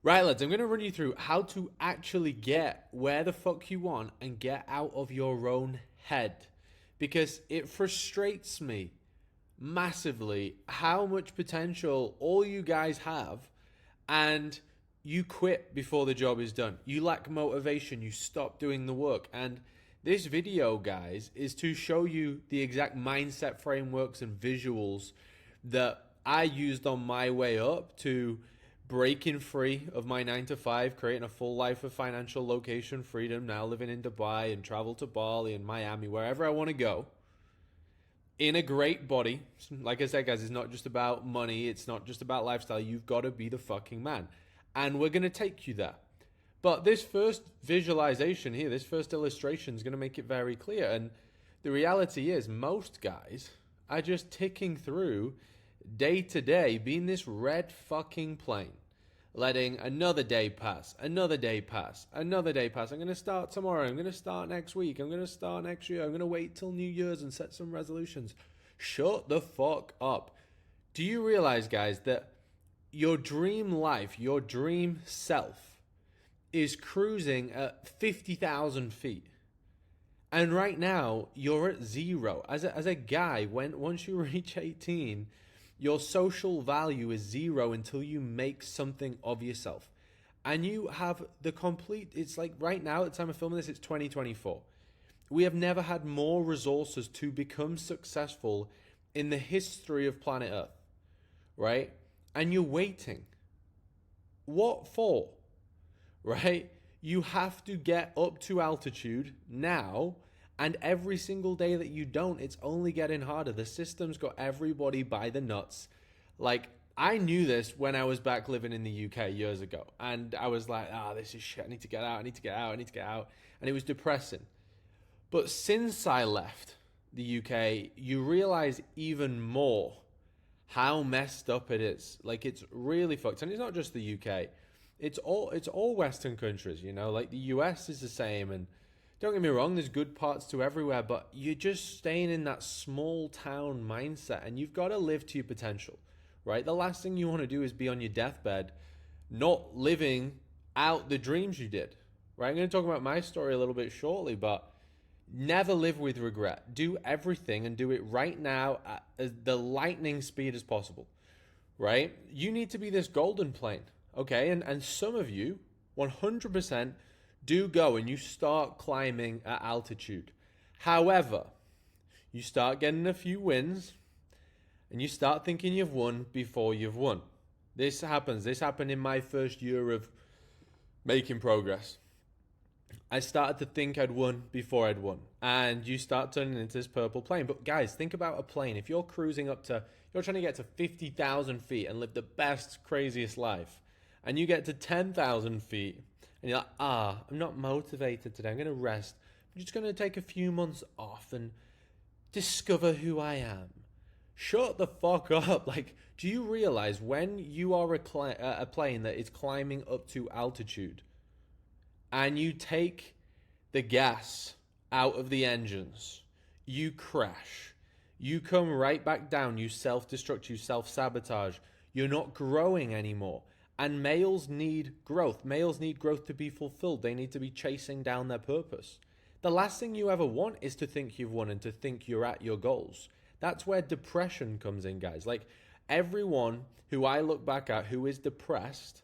Right, lads, I'm going to run you through how to actually get where the fuck you want and get out of your own head. Because it frustrates me massively how much potential all you guys have and you quit before the job is done. You lack motivation, you stop doing the work. And this video, guys, is to show you the exact mindset frameworks and visuals that I used on my way up to breaking free of my 9 to 5, creating a full life of financial location freedom, now living in Dubai and travel to Bali and Miami, wherever I want to go, in a great body. Like I said, guys, it's not just about money, it's not just about lifestyle. You've got to be the fucking man. And we're going to take you there. But this first visualization here, this first illustration is going to make it very clear. And the reality is, most guys are just ticking through day to day, being this red fucking plane, letting another day pass, another day pass, another day pass. I'm going to start tomorrow. I'm going to start next week. I'm going to start next year. I'm going to wait till New Year's and set some resolutions. Shut the fuck up. Do you realize, guys, that your dream life, your dream self, is cruising at 50,000 feet? And right now, you're at zero. As a guy, once you reach 18, your social value is zero until you make something of yourself. And you have the complete, it's like right now, at the time of filming this, it's 2024. We have never had more resources to become successful in the history of planet Earth, right? And you're waiting. What for? Right? You have to get up to altitude now, and every single day that you don't, it's only getting harder. The system's got everybody by the nuts. Like, I knew this when I was back living in the UK years ago, and I was like, this is shit. I need to get out. I need to get out. I need to get out. And it was depressing. But since I left the UK, you realize even more how messed up it is. Like, it's really fucked. And it's not just the UK. It's all Western countries, you know, like the US is the same. And don't get me wrong, there's good parts to everywhere, but you're just staying in that small town mindset, and you've got to live to your potential, right? The last thing you want to do is be on your deathbed, not living out the dreams you did, right? I'm going to talk about my story a little bit shortly, but never live with regret. Do everything and do it right now at the lightning speed as possible, right? You need to be this golden plane. Okay, and some of you, 100%, do go and you start climbing at altitude. However, you start getting a few wins and you start thinking you've won before you've won. This happens. This happened in my first year of making progress. I started to think I'd won before I'd won. And you start turning into this purple plane. But guys, think about a plane. If you're cruising you're trying to get to 50,000 feet and live the best, craziest life, and you get to 10,000 feet, and you're like, I'm not motivated today. I'm going to rest. I'm just going to take a few months off and discover who I am. Shut the fuck up. Like, do you realize when you are a plane that is climbing up to altitude and you take the gas out of the engines, you crash. You come right back down. You self-destruct. You self-sabotage. You're not growing anymore. And males need growth. Males need growth to be fulfilled. They need to be chasing down their purpose. The last thing you ever want is to think you've won and to think you're at your goals. That's where depression comes in, guys. Like, everyone who I look back at who is depressed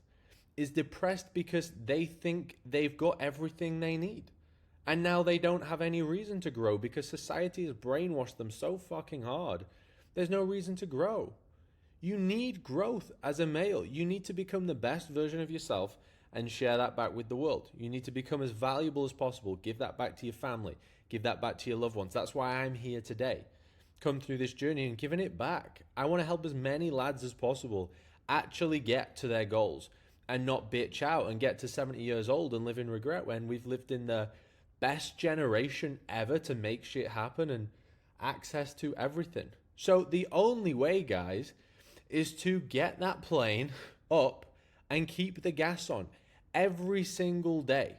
because they think they've got everything they need. And now they don't have any reason to grow because society has brainwashed them so fucking hard. There's no reason to grow. You need growth as a male. You need to become the best version of yourself and share that back with the world. You need to become as valuable as possible. Give that back to your family. Give that back to your loved ones. That's why I'm here today. Come through this journey and giving it back. I want to help as many lads as possible actually get to their goals and not bitch out and get to 70 years old and live in regret when we've lived in the best generation ever to make shit happen and access to everything. So the only way, guys, is to get that plane up and keep the gas on every single day,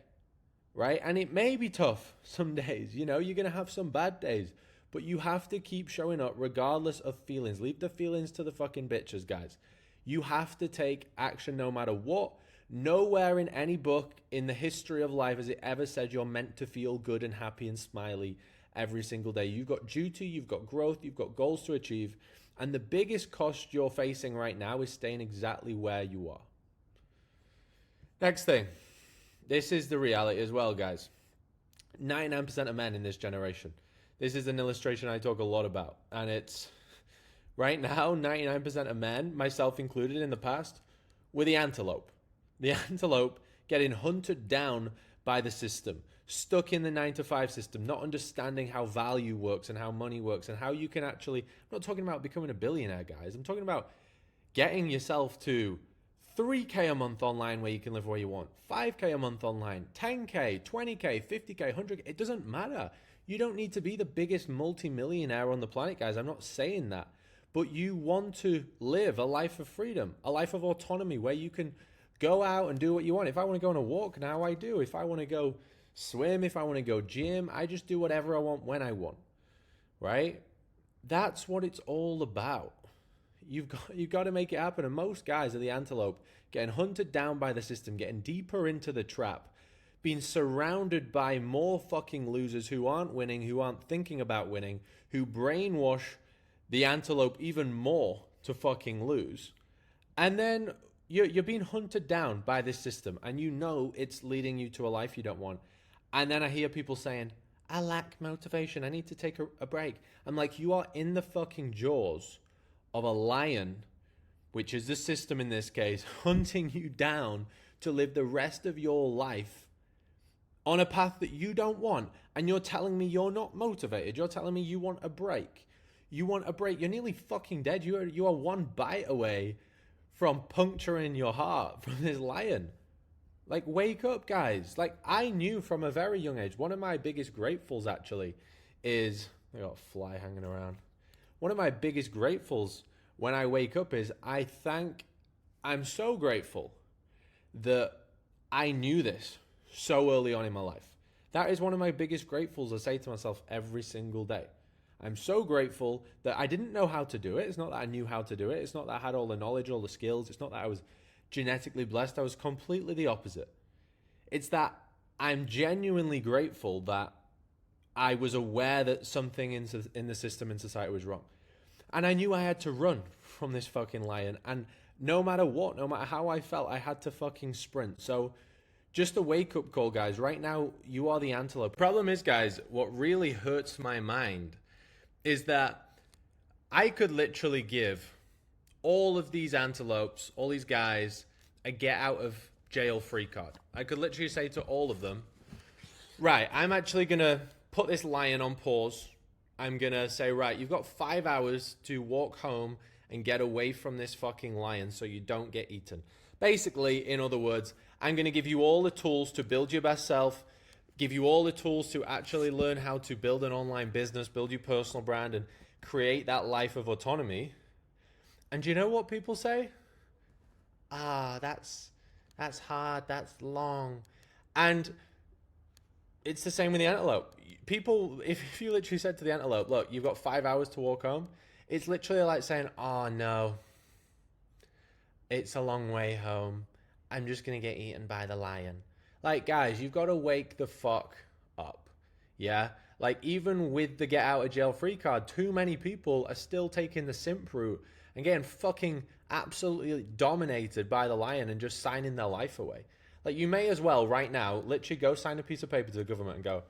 right? And it may be tough some days, you know, you're going to have some bad days, but you have to keep showing up regardless of feelings. Leave the feelings to the fucking bitches, guys. You have to take action no matter what, Nowhere in any book in the history of life has it ever said you're meant to feel good and happy and smiley every single day. You've got duty, you've got growth, you've got goals to achieve. And the biggest cost you're facing right now is staying exactly where you are. Next thing. This is the reality as well, guys. 99% of men in this generation. This is an illustration I talk a lot about. And it's, right now, 99% of men, myself included in the past, were the antelope. The antelope getting hunted down by the system. Stuck in the 9-to-5 system, not understanding how value works and how money works and how you can actually... I'm not talking about becoming a billionaire, guys. I'm talking about getting yourself to 3K a month online where you can live where you want, 5K a month online, 10K, 20K, 50K, 100K. It doesn't matter. You don't need to be the biggest multi-millionaire on the planet, guys. I'm not saying that. But you want to live a life of freedom, a life of autonomy where you can go out and do what you want. If I want to go on a walk, now I do. If I want to go swim, if I want to go gym, I just do whatever I want when I want, right? That's what it's all about. You've got to make it happen. And most guys are the antelope, getting hunted down by the system, getting deeper into the trap, being surrounded by more fucking losers who aren't winning, who aren't thinking about winning, who brainwash the antelope even more to fucking lose. And then you're being hunted down by this system, and you know it's leading you to a life you don't want. And then I hear people saying, I lack motivation. I need to take a break. I'm like, you are in the fucking jaws of a lion, which is the system in this case, hunting you down to live the rest of your life on a path that you don't want. And you're telling me you're not motivated. You're telling me you want a break. You want a break. You're nearly fucking dead. You are one bite away from puncturing your heart from this lion. Like, wake up, guys. Like, I knew from a very young age, one of my biggest gratefuls actually is, I got a fly hanging around. One of my biggest gratefuls when I wake up is I'm so grateful that I knew this so early on in my life. That is one of my biggest gratefuls I say to myself every single day. I'm so grateful that I didn't know how to do it. It's not that I knew how to do it. It's not that I had all the knowledge, all the skills. It's not that I was genetically blessed. I was completely the opposite. It's that I'm genuinely grateful that I was aware that something in the system in society was wrong. And I knew I had to run from this fucking lion. And no matter what, no matter how I felt, I had to fucking sprint. So just a wake-up call, guys. Right now, you are the antelope. Problem is, guys, what really hurts my mind is that I could literally give all of these antelopes, all these guys, a get out of jail free card. I could literally say to all of them, right, I'm actually going to put this lion on pause. I'm going to say, right, you've got 5 hours to walk home and get away from this fucking lion so you don't get eaten. Basically, in other words, I'm going to give you all the tools to build your best self, give you all the tools to actually learn how to build an online business, build your personal brand, and create that life of autonomy. And do you know what people say? That's hard, that's long. And it's the same with the antelope. People, if you literally said to the antelope, look, you've got 5 hours to walk home, it's literally like saying, oh no, it's a long way home. I'm just going to get eaten by the lion. Like, guys, you've got to wake the fuck up. Yeah? Like, even with the get out of jail free card, too many people are still taking the simp route and getting fucking absolutely dominated by the lion and just signing their life away. Like, you may as well right now literally go sign a piece of paper to the government and go,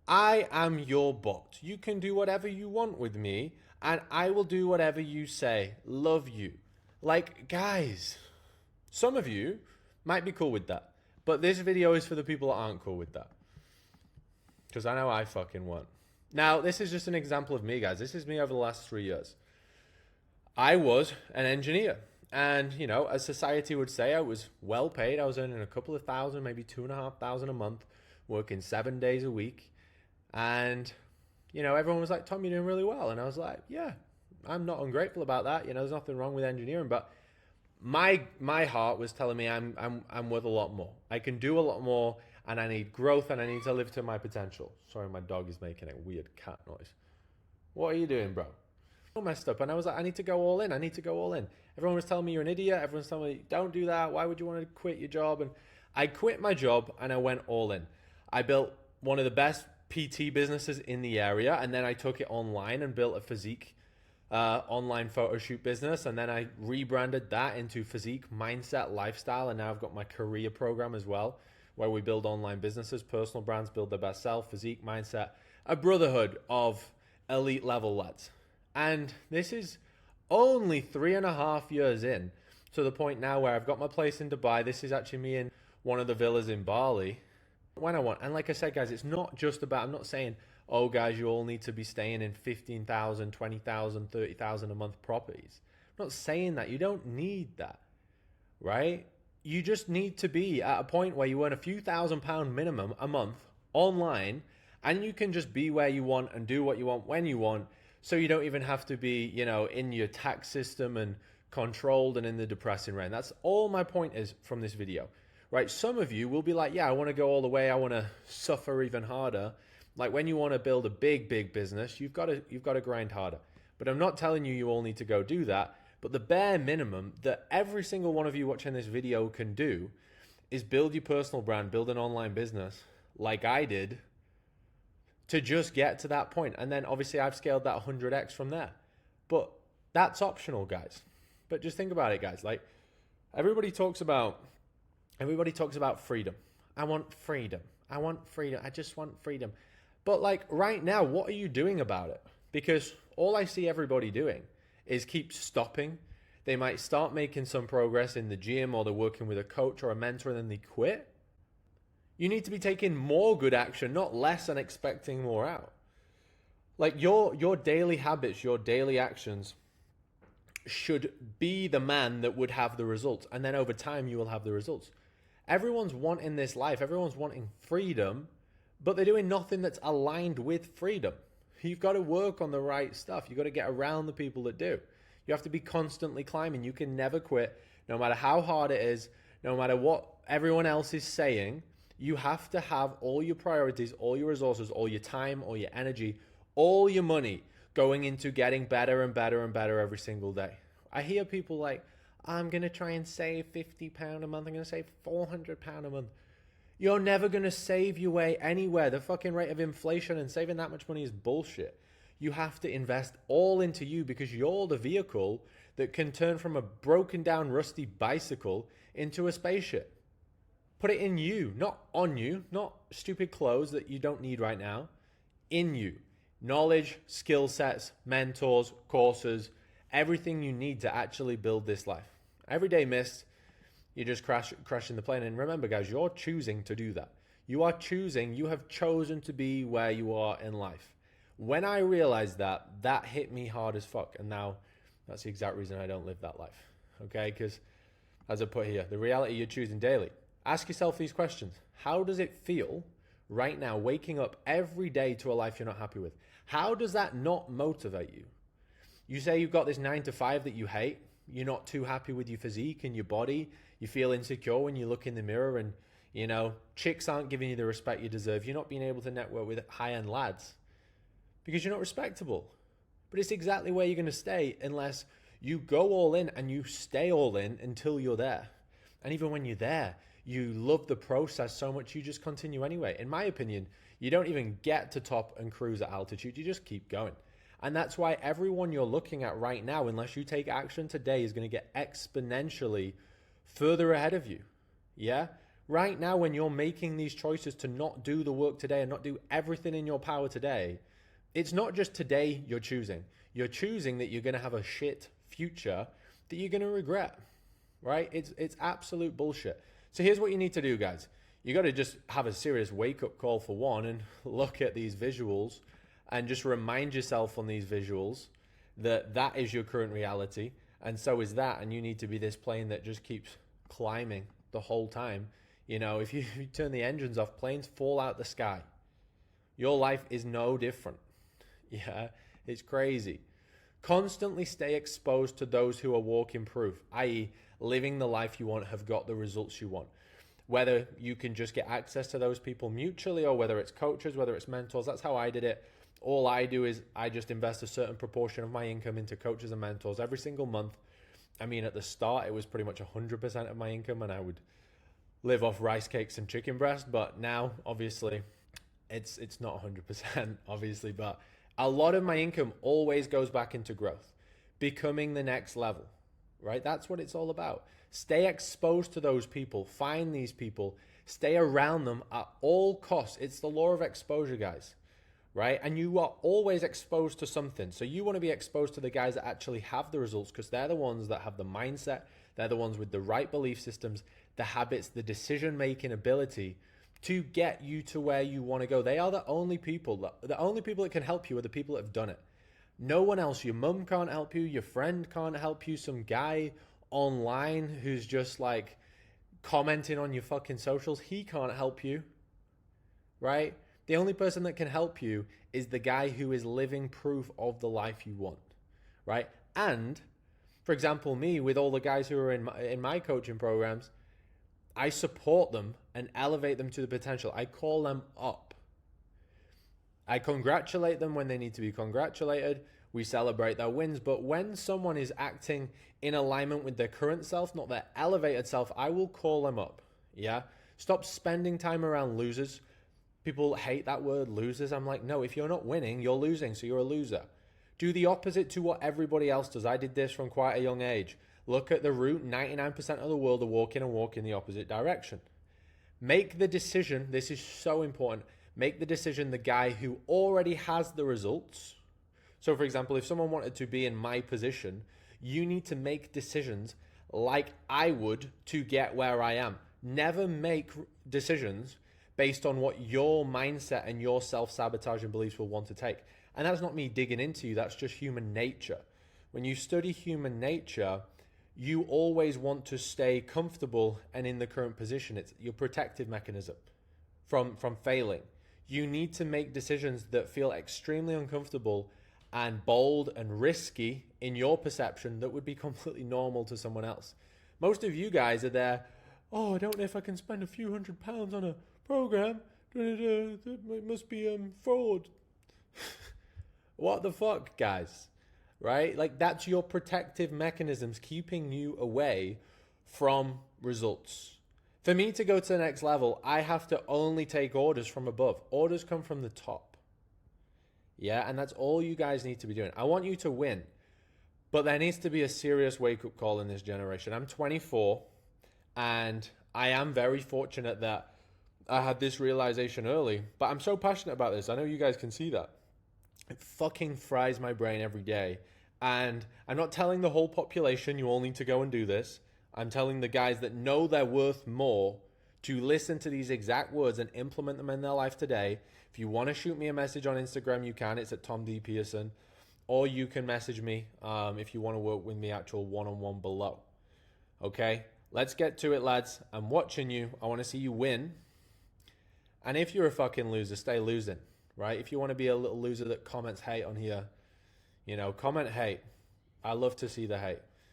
I am your bot. You can do whatever you want with me and I will do whatever you say. Love you. Like, guys, some of you might be cool with that. But this video is for the people that aren't cool with that. Because I know I fucking won't. Now, this is just an example of me, guys. This is me over the last 3 years. I was an engineer. And, you know, as society would say, I was well paid. I was earning a couple of thousand, maybe $2,500 a month, working 7 days a week. And, you know, everyone was like, Tom, you're doing really well. And I was like, yeah, I'm not ungrateful about that. You know, there's nothing wrong with engineering. But my heart was telling me I'm worth a lot more. I can do a lot more, and I need growth, and I need to live to my potential. Sorry, my dog is making a weird cat noise. What are you doing, bro? all messed up. And I was like, I need to go all in. I need to go all in. Everyone was telling me you're an idiot. Everyone's telling me, don't do that. Why would you want to quit your job? And I quit my job and I went all in. I built one of the best PT businesses in the area. And then I took it online and built a physique online photo shoot business. And then I rebranded that into Physique Mindset Lifestyle. And now I've got my career program as well, where we build online businesses, personal brands, build their best self, physique, mindset, a brotherhood of elite level lads. And this is only 3.5 years in to the point now where I've got my place in Dubai. This is actually me in one of the villas in Bali when I want. And like I said, guys, it's not just about, I'm not saying, oh, guys, you all need to be staying in 15,000, 20,000, 30,000 a month properties. I'm not saying that. You don't need that, right? You just need to be at a point where you earn a few £1,000 minimum a month online, and you can just be where you want and do what you want when you want. So you don't even have to be, in your tax system and controlled and in the depressing rain. That's all my point is from this video, right? Some of you will be like, yeah, I want to go all the way. I want to suffer even harder. Like when you want to build a big, big business, you've got to grind harder. But I'm not telling you all need to go do that. But the bare minimum that every single one of you watching this video can do is build your personal brand, build an online business like I did, to just get to that point. And then obviously I've scaled that 100x from there. But that's optional, guys. But just think about it, guys. Like everybody talks about freedom. I want freedom. I want freedom. I just want freedom. But like right now, what are you doing about it? Because all I see everybody doing is keep stopping. They might start making some progress in the gym, or they're working with a coach or a mentor, and then they quit. You need to be taking more good action, not less, and expecting more out. Like your daily habits, your daily actions should be the man that would have the results. And then over time, you will have the results. Everyone's wanting this life. Everyone's wanting freedom, but they're doing nothing that's aligned with freedom. You've got to work on the right stuff. You've got to get around the people that do. You have to be constantly climbing. You can never quit, no matter how hard it is, no matter what everyone else is saying. You have to have all your priorities, all your resources, all your time, all your energy, all your money going into getting better and better and better every single day. I hear people like, I'm going to try and save £50 a month. I'm going to save £400 a month. You're never going to save your way anywhere. The fucking rate of inflation and saving that much money is bullshit. You have to invest all into you, because you're the vehicle that can turn from a broken down, rusty bicycle into a spaceship. Put it in you, not on you, not stupid clothes that you don't need right now. In you. Knowledge, skill sets, mentors, courses, everything you need to actually build this life. Every day missed, you're just crashing the plane. And remember, guys, you're choosing to do that. You have chosen to be where you are in life. When I realized that hit me hard as fuck. And now that's the exact reason I don't live that life. Okay? Because as I put here, the reality you're choosing daily. Ask yourself these questions. How does it feel right now waking up every day to a life you're not happy with? How does that not motivate you? You say you've got this 9 to 5 that you hate. You're not too happy with your physique and your body. You feel insecure when you look in the mirror, and, chicks aren't giving you the respect you deserve. You're not being able to network with high-end lads because you're not respectable. But it's exactly where you're going to stay unless you go all in and you stay all in until you're there. And even when you're there, you love the process so much you just continue anyway. In my opinion, you don't even get to top and cruise at altitude. You just keep going. And that's why everyone you're looking at right now, unless you take action today, is going to get exponentially further ahead of you. Yeah? Right now, when you're making these choices to not do the work today and not do everything in your power today, it's not just today you're choosing. You're choosing that you're going to have a shit future that you're going to regret. Right? It's absolute bullshit. So here's what you need to do, guys. You got to just have a serious wake-up call for one and look at these visuals and just remind yourself on these visuals that that is your current reality, and so is that, and you need to be this plane that just keeps climbing the whole time. If you turn the engines off, planes fall out the sky. Your life is no different. Yeah, it's crazy. Constantly stay exposed to those who are walking proof, i.e. living the life you want, have got the results you want. Whether you can just get access to those people mutually, or whether it's coaches, whether it's mentors. That's how I did it. all I do is I just invest a certain proportion of my income into coaches and mentors every single month. I mean, at the start, it was pretty much 100% of my income, and I would live off rice cakes and chicken breast. But now, obviously, it's not 100%, obviously, but a lot of my income always goes back into growth, becoming the next level, right? That's what it's all about. Stay exposed to those people, find these people, stay around them at all costs. It's the law of exposure, guys, right? And you are always exposed to something. So you want to be exposed to the guys that actually have the results, because they're the ones that have the mindset, they're the ones with the right belief systems, the habits, the decision-making ability to get you to where you want to go. They are the only people that can help you are the people that have done it. No one else. Your mum can't help you. Your friend can't help you. Some guy online who's just like commenting on your fucking socials, he can't help you, right? The only person that can help you is the guy who is living proof of the life you want, right? And for example, me, with all the guys who are in my coaching programs, I support them and elevate them to the potential. I call them up. I congratulate them when they need to be congratulated. We celebrate their wins. But when someone is acting in alignment with their current self, not their elevated self, I will call them up. Yeah? Stop spending time around losers. People hate that word, losers. I'm like, no, if you're not winning, you're losing, so you're a loser. Do the opposite to what everybody else does. I did this from quite a young age. Look at the route. 99% of the world are walking the opposite direction. Make the decision. This is so important. Make the decision the guy who already has the results. So for example, if someone wanted to be in my position, you need to make decisions like I would to get where I am. Never make decisions based on what your mindset and your self-sabotaging beliefs will want to take. And that's not me digging into you. That's just human nature. When you study human nature, you always want to stay comfortable and in the current position. It's your protective mechanism from failing. You need to make decisions that feel extremely uncomfortable and bold and risky in your perception that would be completely normal to someone else. Most of you guys are there, oh, I don't know if I can spend a few £100 on a program. It must be fraud. What the fuck, guys? Right? Like, that's your protective mechanisms keeping you away from results. For me to go to the next level, I have to only take orders from above. Orders come from the top. Yeah, and that's all you guys need to be doing. I want you to win, but there needs to be a serious wake-up call in this generation. I'm 24, and I am very fortunate that I had this realization early, but I'm so passionate about this. I know you guys can see that. It fucking fries my brain every day. And I'm not telling the whole population you all need to go and do this. I'm telling the guys that know they're worth more to listen to these exact words and implement them in their life today. If you want to shoot me a message on Instagram, you can. It's at Tom D. Pearson. Or you can message me if you want to work with me, actual one-on-one below. Okay? Let's get to it, lads. I'm watching you. I want to see you win. And if you're a fucking loser, stay losing. Right? If you want to be a little loser that comments hate on here, comment hate. I love to see the hate.